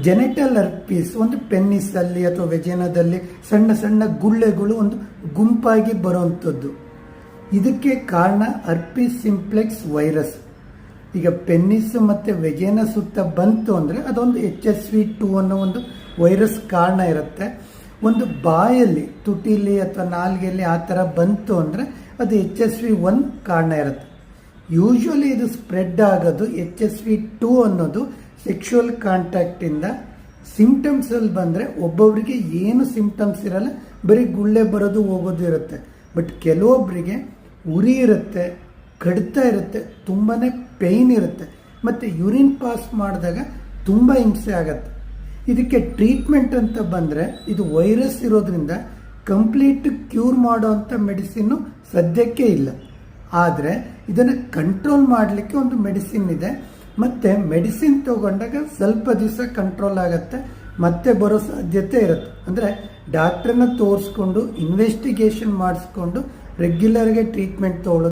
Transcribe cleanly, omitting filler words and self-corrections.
Genital herpes ಒಂದು ಪೆನ್ನಿಸಲ್ಲಿ ಅಥವಾ ವೆಜೇನದಲ್ಲಿ ಸಣ್ಣ ಸಣ್ಣ ಗುಳ್ಳೆಗಳು ಒಂದು ಗುಂಪಾಗಿ ಬರುವಂಥದ್ದು. ಇದಕ್ಕೆ ಕಾರಣ ಹರ್ಪೀಸ್ ಸಿಂಪ್ಲೆಕ್ಸ್ ವೈರಸ್. ಈಗ ಪೆನ್ನಿಸ್ ಮತ್ತು ವೆಜೇನ ಸುತ್ತ ಬಂತು ಅಂದರೆ ಅದೊಂದು HSV2 ಅನ್ನೋ ಒಂದು ವೈರಸ್ ಕಾರಣ ಇರುತ್ತೆ. ಒಂದು ಬಾಯಲ್ಲಿ ತುಟಿಲಿ ಅಥವಾ ನಾಲ್ಗೆಯಲ್ಲಿ ಆ ಥರ ಬಂತು ಅಂದರೆ ಅದು HSV1 ಕಾರಣ ಇರುತ್ತೆ. ಯೂಶ್ವಲಿ ಇದು ಸ್ಪ್ರೆಡ್ ಆಗೋದು HSV2 ಅನ್ನೋದು ಸೆಕ್ಷುವಲ್ ಕಾಂಟ್ಯಾಕ್ಟಿಂದ ಸಿಂಪ್ಟಮ್ಸಲ್ಲಿ ಬಂದರೆ ಒಬ್ಬೊಬ್ಬರಿಗೆ ಏನು ಸಿಂಪ್ಟಮ್ಸ್ ಇರಲ್ಲ, ಬರೀ ಗುಳ್ಳೆ ಬರೋದು ಹೋಗೋದು ಇರುತ್ತೆ. ಬಟ್ ಕೆಲವೊಬ್ಬರಿಗೆ ಉರಿ ಇರುತ್ತೆ, ಕಡಿತ ಇರುತ್ತೆ, ತುಂಬಾ ಪೇಯ್ನ್ ಇರುತ್ತೆ, ಮತ್ತು ಯೂರಿನ್ ಪಾಸ್ ಮಾಡಿದಾಗ ತುಂಬ ಹಿಂಸೆ ಆಗತ್ತೆ. ಇದಕ್ಕೆ ಟ್ರೀಟ್ಮೆಂಟ್ ಅಂತ ಬಂದರೆ ಇದು ವೈರಸ್ ಇರೋದ್ರಿಂದ ಕಂಪ್ಲೀಟ್ ಕ್ಯೂರ್ ಮಾಡೋವಂಥ ಮೆಡಿಸಿನ್ನು ಸದ್ಯಕ್ಕೆ ಇಲ್ಲ. ಆದರೆ ಇದನ್ನು ಕಂಟ್ರೋಲ್ ಮಾಡಲಿಕ್ಕೆ ಒಂದು ಮೆಡಿಸಿನ್ ಇದೆ. ಮತ್ತು ಮೆಡಿಸಿನ್ ತೊಗೊಂಡಾಗ ಸ್ವಲ್ಪ ದಿವಸ ಕಂಟ್ರೋಲ್ ಆಗುತ್ತೆ, ಮತ್ತೆ ಬರೋ ಸಾಧ್ಯತೆ ಇರುತ್ತೆ. ಅಂದರೆ ಡಾಕ್ಟ್ರನ್ನ ತೋರಿಸ್ಕೊಂಡು ಇನ್ವೆಸ್ಟಿಗೇಷನ್ ಮಾಡಿಸ್ಕೊಂಡು ರೆಗ್ಯುಲರ್ಗೆ ಟ್ರೀಟ್ಮೆಂಟ್ ತೊಗೊಳ್ಳೋದು